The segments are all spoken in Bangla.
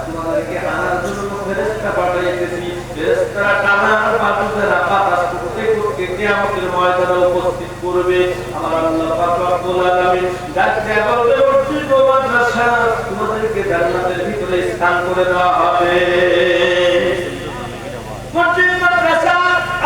তোমাদেরকে আনার জন্য ফেরেশতা পাঠাইতেছি, ফেরেশতারা টানার বাতুদেরা বাতাস করতে করতে কিয়ামতের ময়দানে উপস্থিত করবে। আমার আল্লাহ পাক রব্বুল আলামিন ডাক দেয়া বলবে, মসজিদ ও মাদ্রাসা তোমাদেরকে জান্নাতের ভিতরে স্থান করে দেওয়া হবে। মসজিদ মাদ্রাসা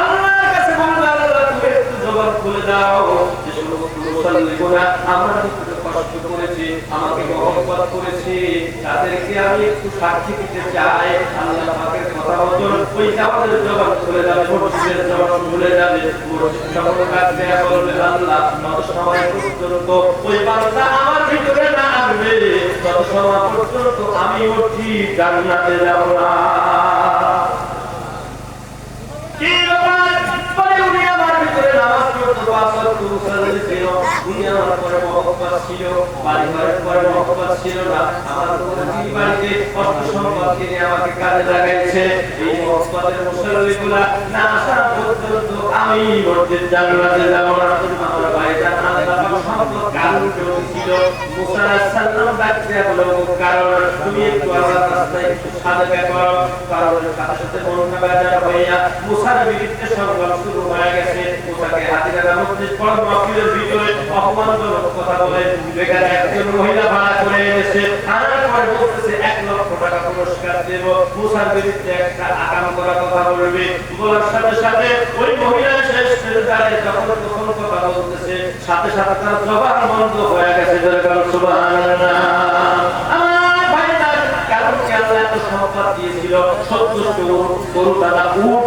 আল্লাহর কাছে বলবে, আল্লাহ তুমি একটু জবান খুলে দাও, যে সমস্ত মুসল্লিরা আমার ভিতরে কষ্ট করেছে, আমাকে মহব্বত করেছে, তাদেরকে আমি একটু সাক্ষী দিতে চাই। আল্লাহ পাকের কথা মতো ওই জামাতের জবান খুলে যাবে, মসজিদের জবান খুলে যাবে। মসজিদ সকল কাছে বলবে, আল্লাহ তত সময় পর্যন্ত ওই বান্দা আমার ভিতরে না আসবে, তত সময় পর্যন্ত আমি উঠি জান্নাতে যাব না। কি ব্যাপার? বলে উনি আমার ভিতরে নামাজ পড়তো, পাঁচ ওয়াক্ত মুসল্লি ছিল, উনি আমার পরে মহব্বত ছিল, বাড়ি ঘরের পরে মহব্বত ছিল না, আমার প্রতি বাড়িতে অর্থ সম্পদ কিনে আমাকে কাজে লাগাইছে। এই মহব্বতের মুসল্লিগুলা না আসা পর্যন্ত আমি মসজিদ জান্নাতে যাব না। আমার ভাইটা আল্লাহ সম্পদ কারণ ছিল, মুসা আলাইহিস সালাম ডাকতে বলল, কারণ তুমি একটু আল্লাহর রাস্তায় একটু সাদকা করো, কারণ সাথে সাথে মনটা বাজার হইয়া মুসার বিরুদ্ধে সংগ্রাম শুরু হয়ে গেছে। মুসাকে হাতিরা মসজিদ পড়া মাহফিলের ভিতরে অপমানজনক কথা বলে বেকার একজন মহিলা ভাড়া করে এনেছে, আনার পরে বলতেছে 1 লক্ষ টাকা পুরস্কার দেব, মুসার বিরুদ্ধে একটা আকাম করা কথা বলবে। বলার সাথে সাথে ওই মহিলা শেষ পর্যায়ে যখন তখন কথা বলতেছে, সাথে সাথে তার জবান বন্ধ হয়ে গেছে। সুবহানাল্লাহ। আমার ভাইরা কারণ কি আল্লাহ এত সম্পদ দিয়েছিল, 70 গরু দাদা উট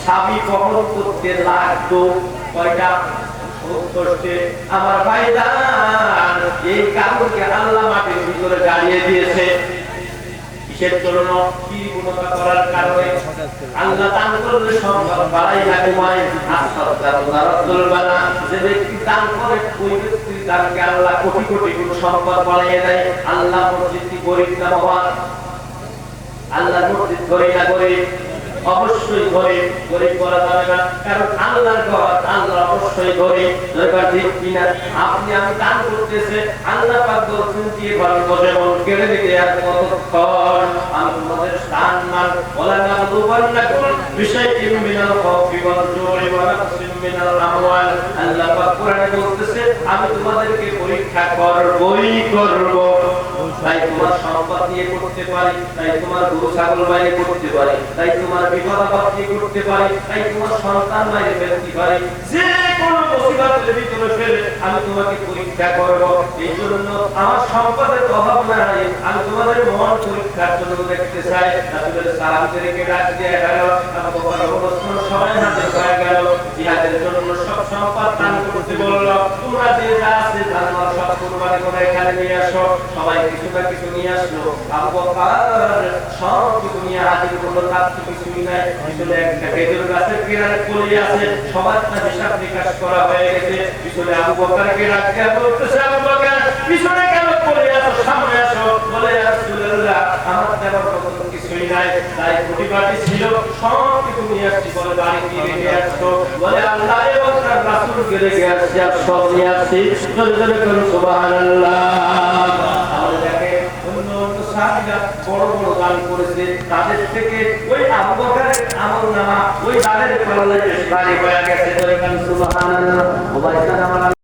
সাবি বহন করতে লাগতো কয়টা? 70টি। আমার ভাইজান এই কারণকে আল্লাহ মাটির ভিতরে গাড়িয়ে দিয়েছে। কিসের জন্য? কি গুণতা করার কারণে? আল্লাহ দান করলে সম্পদ বাড়াই না কমায়। আসাদুল বানা যে ব্যক্তি দান করে ওই ব্যক্তির দানকে আল্লাহ কোটি কোটি গুণ সম্পদ বাড়িয়ে দেয়। আল্লাহ মসজিদটি গরিব না মহান, আল্লাহ মসজিদ গরিব না গরিব, অবশ্যই গরিব, গরিব করা যাবে না, কারণ আল্লাহর ঘর, আল্লাহ অবশ্যই গরিব। দরকার ঠিক কিনা? আপনি আমি দান করতেছে, আল্লাহ পাক বলছেন দিয়ে ঘরের মধ্যে মন কেড়ে দিতে আর কতক্ষণ। আমি তোমাদের দান মান ওলা না দুবান্না কোন বিষয় মিনাল খাউফি ওয়াল জুই ওয়া নাকসিম মিনাল আমওয়াল। আল্লাহ পাক কোরআনে বলতেছে, আমি তোমাদেরকে পরীক্ষা করবই করব। তাই তোমার সম্পদ দিয়ে করতে পারি, তাই তোমার গরু ছাগল বাইরে করতে পারি, তাই তোমার বিপদ আপদ দিয়ে করতে পারি, তাই তোমার সন্তান বাইরে ফেলতে পারি, যে কোনো মুসিবতের ভিতরে ফেলে আমি তোমাকে পরীক্ষা করব। এই জন্য আমার সম্পদের অভাব নাই, আমি তোমাদের মন পরীক্ষার জন্য দেখতে চাই। রাসূলের সালাম থেকে ডাক দিয়ে গেল, আমার বাবার অবস্থান সময় হাতে হয়ে গেল, জিহাদের জন্য সব সম্পদ দান করতে বলল। তোমরা যে যা আছে জানোয়ার সব কুরবানি করে এখানে নিয়ে আসো। সবাই কিছু না কিছু নিয়ে আসলো। আবু বকর সব কিছু নিয়ে হাজির করলো, তার তো কিছুই নাই। পিছনে একটা খেজুর গাছের কিনারে পড়ে আছে, সবার হিসাব নিকাশ করা হয়ে গেছে। পিছনে আবু বকরকে ডাকতে বলতেছে, আবু বকর পিছনে কেন পড়ে আছো, সামনে আসো। বলে রাসূলুল্লাহ আমার দেওয়ার মতো কিছুই নাই, তাই কোটিবাটি ছিল সব কিছু নিয়ে আসছি। বলে বাড়ি কি রেখে আসছো? বলে আল্লাহ এবং তার রাসূলকে রেখে আসছি, আর সব নিয়ে আসছি। জোরে জোরে করুন সুবহানাল্লাহ। বড় বড় দান করেছে, তাদের থেকে ওই আবু বকরের আমলনামা ওই দানের ফলে ভারী হয়ে গেছে। সুবহানাল্লাহ।